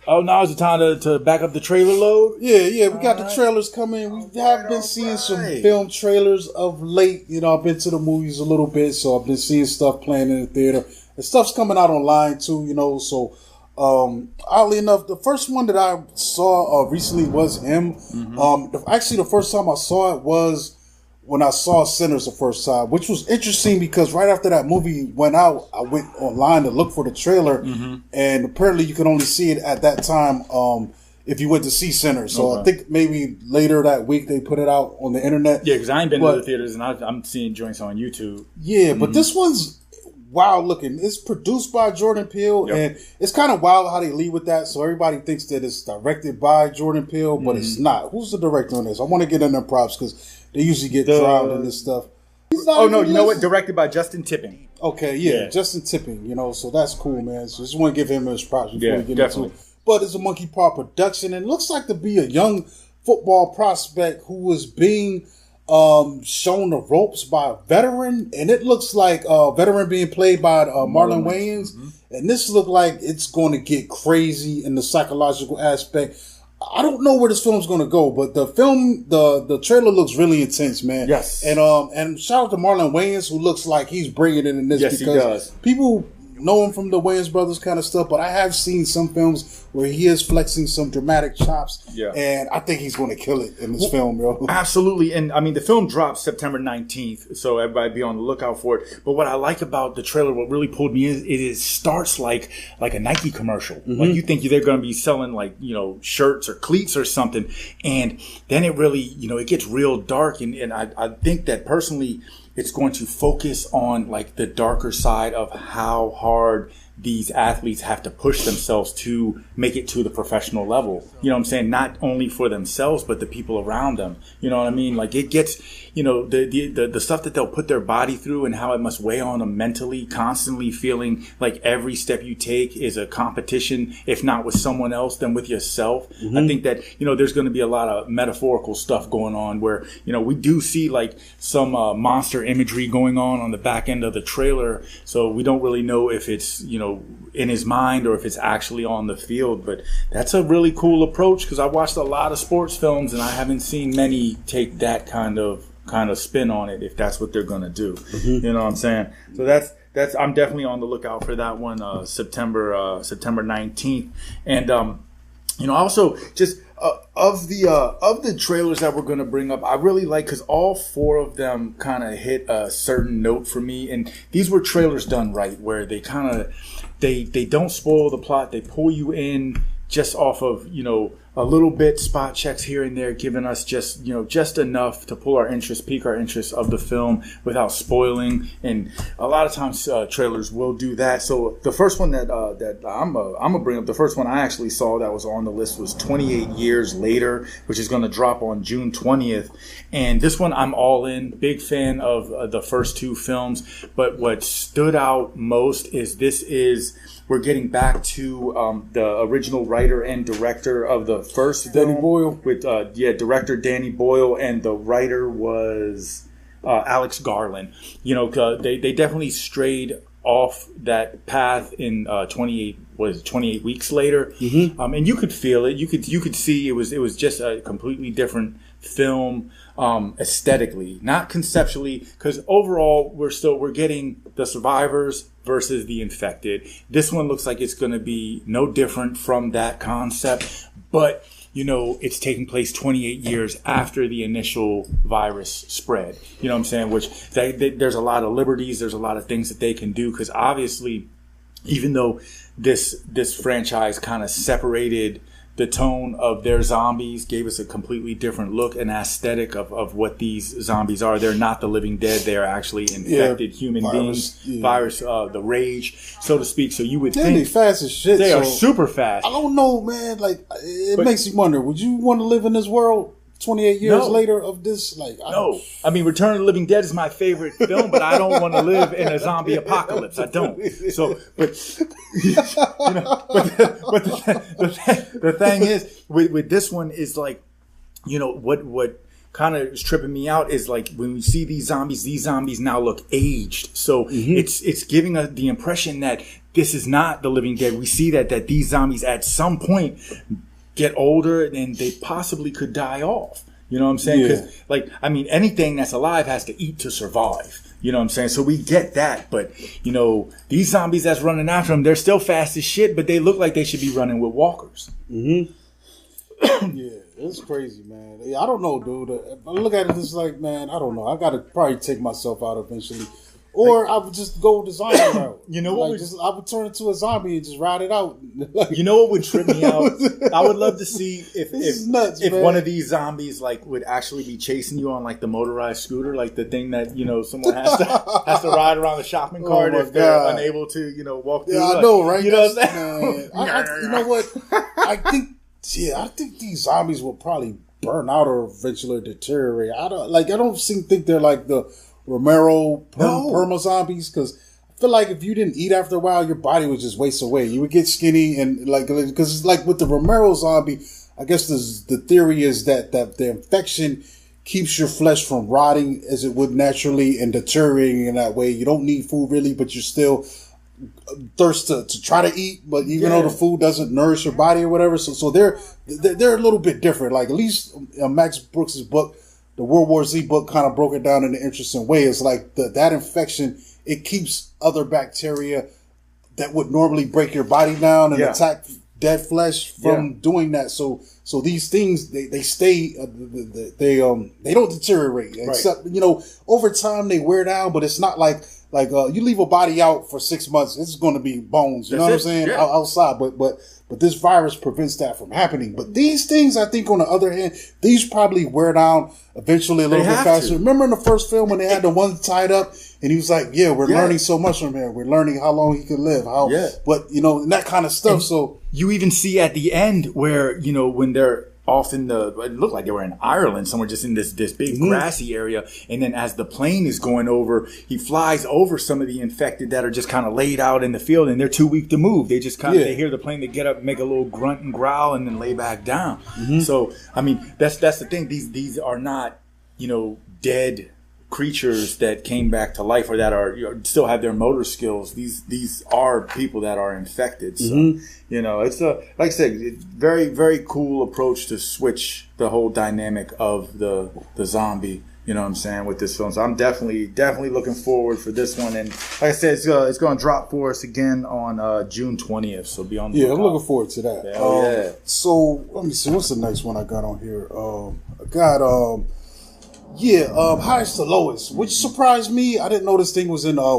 Oh, now is the time to back up the trailer load? Yeah, we got the trailers coming. We have been seeing some film trailers of late. You know, I've been to the movies a little bit, so I've been seeing stuff playing in the theater. And stuff's coming out online too, you know, so oddly enough, the first one that I saw recently was him. Mm-hmm. Actually, the first time I saw it was when I saw Sinners the first time, which was interesting because right after that movie went out, I went online to look for the trailer, and apparently you could only see it at that time if you went to see Sinners. So I think maybe later that week they put it out on the internet. Yeah, because I ain't been to the theaters, and I'm seeing joints on YouTube. Yeah, but this one's wild looking. It's produced by Jordan Peele, and it's kind of wild how they lead with that. So everybody thinks that it's directed by Jordan Peele, but it's not. Who's the director on this? I want to get in their props because they usually get drowned in this stuff. Oh no, you know what? Directed by Justin Tipping. Okay, yeah, Justin Tipping. You know, so that's cool, man. So just want to give him his props before we get into it. But it's a Monkey Paw production, and it looks like to be a young football prospect who was being shown the ropes by a veteran, and it looks like a veteran being played by Marlon Wayans, and this look like it's going to get crazy in the psychological aspect. I don't know where this film's going to go, but the film, the trailer looks really intense, man. Yes, and shout out to Marlon Wayans, who looks like he's bringing it in this because he does. People know him from the Wayans brothers kind of stuff, but I have seen some films where he is flexing some dramatic chops, and I think he's going to kill it in this film, bro. Absolutely, and I mean the film drops September 19th, so everybody be on the lookout for it. But what I like about the trailer, what really pulled me in, it starts like a Nike commercial. Like you think they're going to be selling like, you know, shirts or cleats or something, and then it really, you know, it gets real dark, and I think that personally, it's going to focus on like the darker side of how hard these athletes have to push themselves to make it to the professional level. You know what I'm saying? Not only for themselves, but the people around them. You know what I mean? Like it gets, you know, the stuff that they'll put their body through and how it must weigh on them mentally, constantly feeling like every step you take is a competition, if not with someone else, then with yourself. I think that, you know, there's going to be a lot of metaphorical stuff going on where, you know, we do see like some monster imagery going on the back end of the trailer. So we don't really know if it's, you know, in his mind or if it's actually on the field. But that's a really cool approach because I watched a lot of sports films and I haven't seen many take that kind of spin on it, if that's what they're going to do. You know what I'm saying? So that's I'm definitely on the lookout for that one, September 19th. And you know, also just of the trailers that we're going to bring up, I really like, because all four of them kind of hit a certain note for me, and these were trailers done right, where they kind of they don't spoil the plot, they pull you in just off of, you know, a little bit, spot checks here and there, giving us just, you know, just enough to pull our interest, pique our interest of the film without spoiling. And a lot of times trailers will do that. So the first one that I'm gonna bring up, the first one I actually saw that was on the list was 28 Years Later, which is going to drop on June 20th. And this one I'm all in, big fan of the first two films. But what stood out most is we're getting back to the original writer and director of the first film, Danny Boyle, with director Danny Boyle, and the writer was Alex Garland. You know, they definitely strayed off that path in 28 weeks later, and you could feel it. You could see it was just a completely different film, aesthetically, not conceptually, because overall we're getting the survivors versus the infected. This one looks like it's going to be no different from that concept, but you know, it's taking place 28 years after the initial virus spread. You know what I'm saying? Which there's a lot of liberties, there's a lot of things that they can do, because obviously, even though this franchise kind of separated the tone of their zombies, gave us a completely different look and aesthetic of what these zombies are. They're not the living dead. They are actually infected human beings. Virus, the rage, so to speak. So you would think they fast as shit. They are super fast. I don't know, man. Like, it makes you wonder, would you want to live in this world 28 years later of this? Like, I mean, Return of the Living Dead is my favorite film, but I don't want to live in a zombie apocalypse. I don't. So, but you know, but the thing is with this one is like, you know, what kind of is tripping me out is like when we see these zombies now look aged. So it's giving us the impression that this is not the Living Dead. We see that these zombies at some point get older and they possibly could die off. You know what I'm saying? Because, like, I mean, anything that's alive has to eat to survive. You know what I'm saying? So we get that. But, you know, these zombies that's running after them, they're still fast as shit, but they look like they should be running with walkers. Yeah, it's crazy, man. I don't know, dude. I look at it, it's like, man, I don't know. I got to probably take myself out eventually. Or I would just go the zombie route. You know what? I would turn into a zombie and just ride it out. You know what would trip me out? I would love to see if one of these zombies like would actually be chasing you on like the motorized scooter, like the thing that, you know, someone has to ride around the shopping cart if they're unable to, you know, walk through. Yeah, I know, right? You know what I'm saying? You know what? I think these zombies will probably burn out or eventually deteriorate. I don't think they're like the Romero perma zombies, because I feel like if you didn't eat after a while, your body would just waste away. You would get skinny and like, because like with the Romero zombie, I guess the theory is that the infection keeps your flesh from rotting as it would naturally and deteriorating in that way. You don't need food really, but you still thirst to try to eat, but even though the food doesn't nourish your body or whatever, so they're a little bit different. Like at least Max Brooks's book, the World War Z book, kind of broke it down in an interesting way. It's like that infection, it keeps other bacteria that would normally break your body down and attack dead flesh from doing that. So these things, they stay, they don't deteriorate. Except, you know, over time they wear down, but it's not like you leave a body out for 6 months, it's going to be bones. You know what I'm saying? Yeah. Outside, but this virus prevents that from happening. But these things, I think, on the other hand, these probably wear down eventually a little bit faster. Remember in the first film when they had the one tied up and he was like, we're learning so much from him. We're learning how long he can live. But, you know, and that kind of stuff. And so you even see at the end where, you know, when they're off in it looked like they were in Ireland, somewhere just in this big grassy area. And then as the plane is going over, he flies over some of the infected that are just kind of laid out in the field and they're too weak to move. They just kind of, they hear the plane, they get up, make a little grunt and growl and then lay back down. So, I mean, that's the thing. These are not, you know, dead creatures that came back to life or that are, you know, still have their motor skills. These are people that are infected. So, you know, it's like I said, it's very, very cool approach to switch the whole dynamic of the zombie. You know what I'm saying, with this film. So I'm definitely looking forward for this one. And like I said, it's going to drop for us again on June 20th. So be on the lookout. I'm looking forward to that. So let me see, what's the next one I got on here? I got Highest to Lowest, which surprised me. I didn't know this thing was in the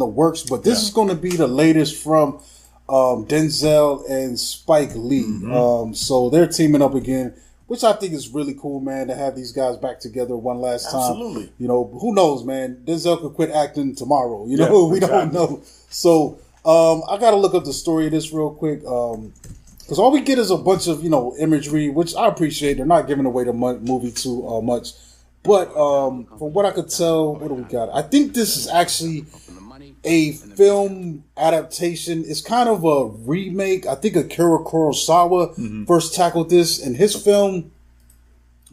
works, but this is going to be the latest from Denzel and Spike Lee. So they're teaming up again, which I think is really cool, man, to have these guys back together one last time. Absolutely. You know, who knows, man? Denzel could quit acting tomorrow. You know, we don't know. So I got to look up the story of this real quick. Because all we get is a bunch of, you know, imagery, which I appreciate. They're not giving away the movie too much. But from what I could tell, what do we got? I think this is actually a film adaptation. It's kind of a remake. I think Akira Kurosawa first tackled this, and his film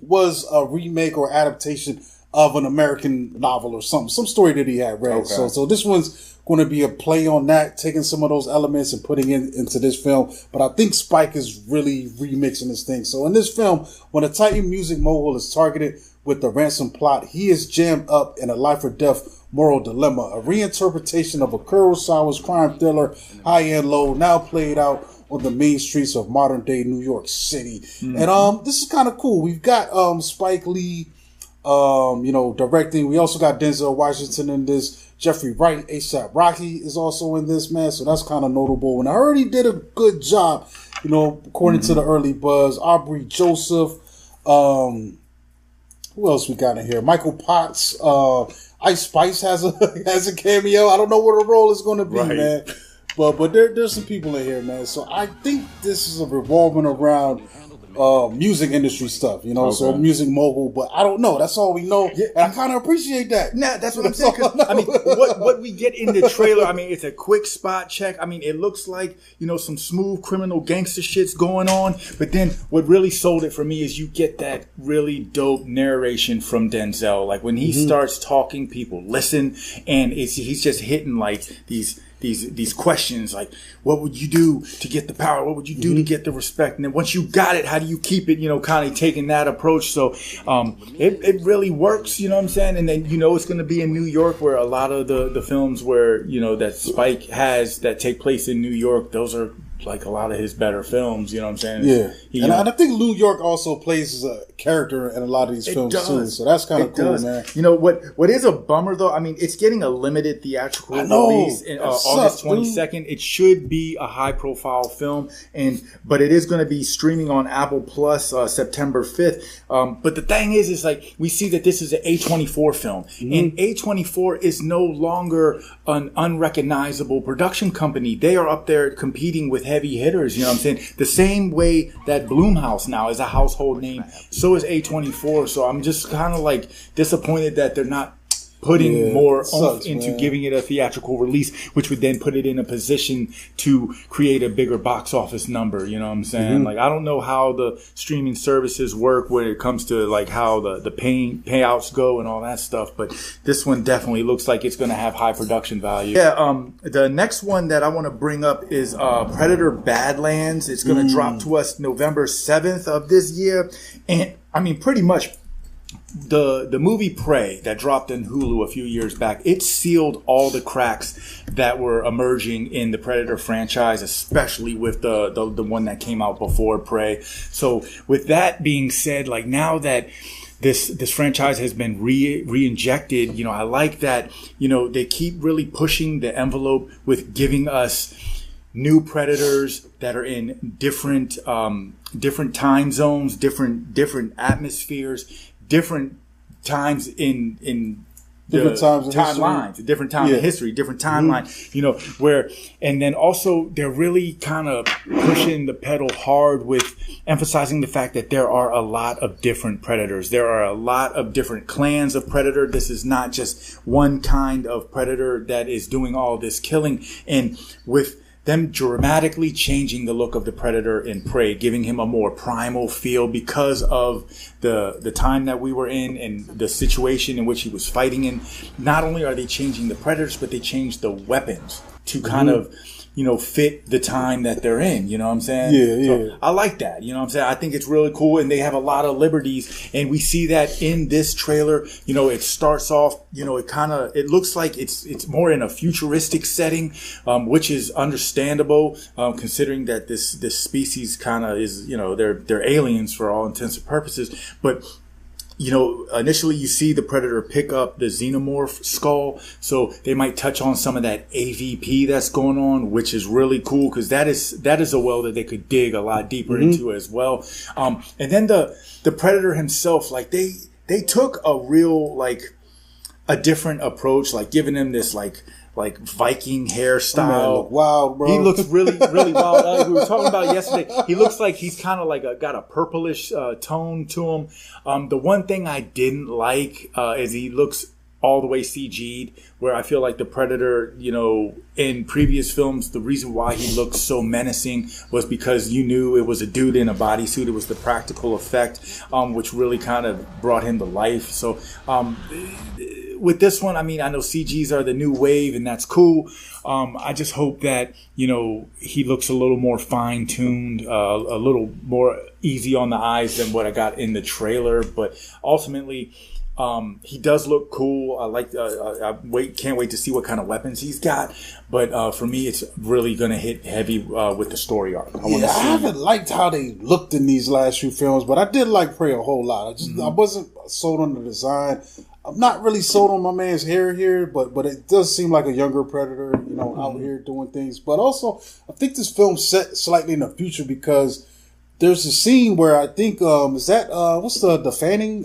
was a remake or adaptation of an American novel or something, some story that he had read. Okay. So this one's going to be a play on that, taking some of those elements and putting it into this film. But I think Spike is really remixing this thing. So in this film, when a Titan music mogul is targeted with the ransom plot, he is jammed up in a life or death moral dilemma, a reinterpretation of a Kurosawa's crime thriller, High and Low, now played out on the main streets of modern day New York City. And this is kind of cool. We've got Spike Lee, you know, directing. We also got Denzel Washington in this. Jeffrey Wright, A$AP Rocky is also in this, man. So that's kind of notable. And I heard he did a good job, you know, according to the early buzz. Aubrey Joseph, who else we got in here? Michael Potts, Ice Spice has a cameo. I don't know what the role is going to be, man. But there's some people in here, man. So I think this is a revolving around music industry stuff, you know, so music mogul, but I don't know. That's all we know. Yeah. And I kind of appreciate that. Nah, that's what I'm saying. I mean, what we get in the trailer, I mean, it's a quick spot check. I mean, it looks like, you know, some smooth criminal gangster shit's going on. But then what really sold it for me is you get that really dope narration from Denzel. Like when he starts talking, people listen, and he's just hitting like these these questions like, what would you do to get the power? What would you do to get the respect? And then once you got it, how do you keep it? Kind of taking that approach. So it really works. You know what I'm saying? And then it's going to be in New York, where a lot of the films where that Spike has that take place in New York, those are like a lot of his better films, you know what I'm saying? Yeah. And I think New York also plays a character in a lot of these films too. So that's kind of cool, man. What is a bummer though, I mean, it's getting a limited theatrical release in August 22nd. It should be a high profile film, but it is going to be streaming on Apple Plus September 5th. But the thing is like, we see that this is an A24 film, and A24 is no longer an unrecognizable production company. They are up there competing with heavy hitters, you know what I'm saying? The same way that Blumhouse now is a household name, so is A24. So I'm just kind of like disappointed that they're not putting more oomph into giving it a theatrical release, which would then put it in a position to create a bigger box office number. You know what I'm saying? Like, I don't know how the streaming services work when it comes to like how the payouts go and all that stuff, but this one definitely looks like it's going to have high production value. The next one that I want to bring up is Predator Badlands. It's going to drop to us November 7th of this year, and I mean, pretty much the movie Prey that dropped in Hulu a few years back, it sealed all the cracks that were emerging in the Predator franchise, especially with the one that came out before Prey. So with that being said, like, now that this franchise has been re-injected, I like that, they keep really pushing the envelope with giving us new Predators that are in different time zones, different atmospheres, different times in different times in timelines, different time in history, different timeline, where, and then also they're really kind of pushing the pedal hard with emphasizing the fact that there are a lot of different Predators. There are a lot of different clans of Predator. This is not just one kind of Predator that is doing all this killing. And with them dramatically changing the look of the Predator in Prey, giving him a more primal feel because of the time that we were in and the situation in which he was fighting in. Not only are they changing the Predators, but they changed the weapons to kind of, fit the time that they're in, you know what I'm saying? So I like that, you know what I'm saying? I think it's really cool, and they have a lot of liberties, and we see that in this trailer. It starts off, it looks like it's more in a futuristic setting, which is understandable, considering that this species kind of is, they're aliens for all intents and purposes. But initially you see the Predator pick up the xenomorph skull, so they might touch on some of that AVP that's going on, which is really cool, because that is a well that they could dig a lot deeper into as well. And then the Predator himself, like they took a real, like, a different approach, like giving him this like Viking hairstyle. Wild, bro. He looks really, really wild. Like we were talking about yesterday, he looks like he's kind of like got a purplish tone to him. The one thing I didn't like is he looks all the way CG'd, where I feel like the Predator, in previous films, the reason why he looked so menacing was because you knew it was a dude in a bodysuit. It was the practical effect, which really kind of brought him to life. So, with this one, I mean, I know CGs are the new wave, and that's cool. I just hope that, he looks a little more fine-tuned, a little more easy on the eyes than what I got in the trailer. But ultimately, he does look cool. Can't wait to see what kind of weapons he's got. But for me, it's really going to hit heavy with the story arc. I haven't liked how they looked in these last few films, but I did like Prey a whole lot. I wasn't sold on the design. I'm not really sold on my man's hair here, but it does seem like a younger Predator, out here doing things. But also, I think this film's set slightly in the future, because there's a scene where I think is that what's the Fanning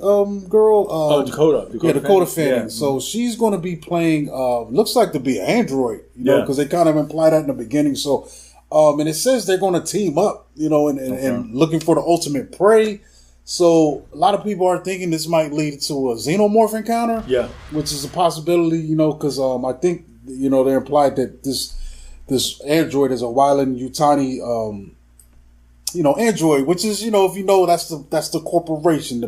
girl? Dakota Fanning. Yeah. So she's going to be playing. Looks like to be an android, because they kind of imply that in the beginning. So, and it says they're going to team up, and looking for the ultimate prey. So a lot of people are thinking this might lead to a xenomorph encounter, which is a possibility, because I think they implied that this android is a Wyland Yutani, android, which is that's the corporation,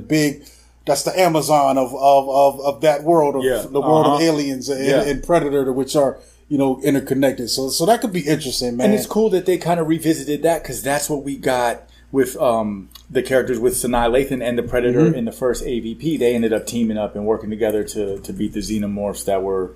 that's the Amazon of that world of the world of aliens and Predator, which are interconnected. So that could be interesting, man. And it's cool that they kind of revisited that, because that's what we got with the characters with Sanaa Lathan and the Predator in the first AVP. They ended up teaming up and working together to beat the xenomorphs that were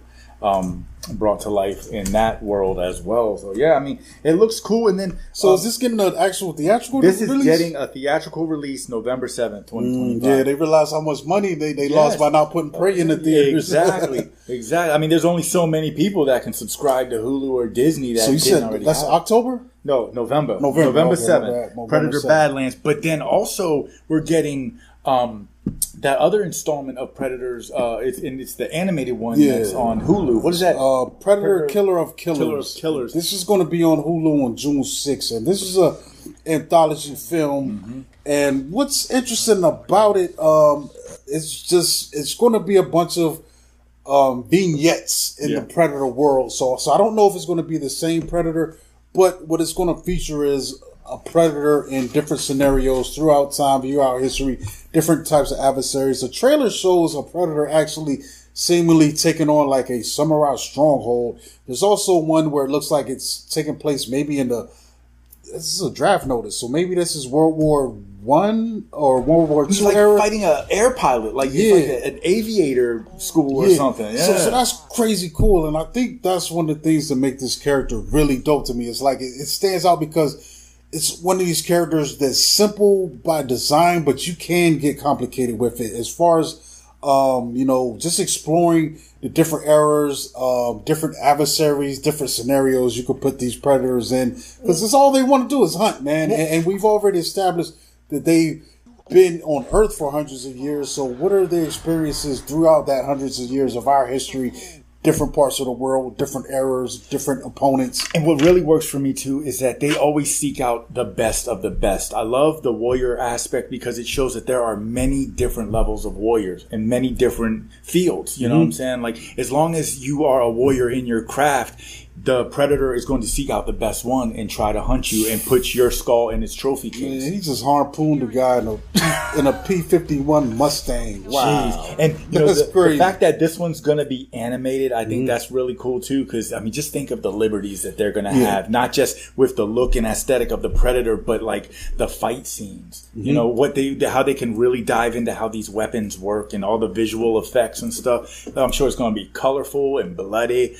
brought to life in that world as well. So yeah, I mean, it looks cool. And then is this getting an actual theatrical release? This is getting a theatrical release November 7th, 2025. Yeah, they realized how much money they lost by not putting Prey in the theaters. Exactly. I mean, there's only so many people that can subscribe to Hulu or Disney that you said that's October? No, November 7th. Predator Badlands. But then also we're getting that other installment of Predators. It's the animated one that's on Hulu. What is that? Predator Killer of Killers. This is going to be on Hulu on June 6th, and this is a anthology film. And what's interesting about it, it's going to be a bunch of vignettes in the Predator world. So I don't know if it's going to be the same Predator, but what it's going to feature is a Predator in different scenarios throughout time, throughout history, different types of adversaries. The trailer shows a Predator actually seemingly taking on like a samurai stronghold. There's also one where it looks like it's taking place maybe this is a draft notice, so maybe this is World War One or World War II like era. Fighting an air pilot, like an aviator school or something. Yeah. So that's crazy cool, and I think that's one of the things that make this character really dope to me. It's like it stands out because it's one of these characters that's simple by design, but you can get complicated with it as far as, just exploring the different eras, different adversaries, different scenarios you could put these Predators in. Because that's all they want to do is hunt, man. And we've already established that they've been on Earth for hundreds of years. So what are their experiences throughout that hundreds of years of our history? Different parts of the world, different eras, different opponents. And what really works for me too is that they always seek out the best of the best. I love the warrior aspect because it shows that there are many different levels of warriors and many different fields. You know what I'm saying? Like, as long as you are a warrior in your craft, the Predator is going to seek out the best one and try to hunt you and put your skull in its trophy case. Man, he just harpooned a guy in a P-51 Mustang. Wow. Jeez. And the fact that this one's going to be animated, I think that's really cool too, because, I mean, just think of the liberties that they're going to have, not just with the look and aesthetic of the Predator, but like the fight scenes. You know, how they can really dive into how these weapons work and all the visual effects and stuff. I'm sure it's going to be colorful and bloody.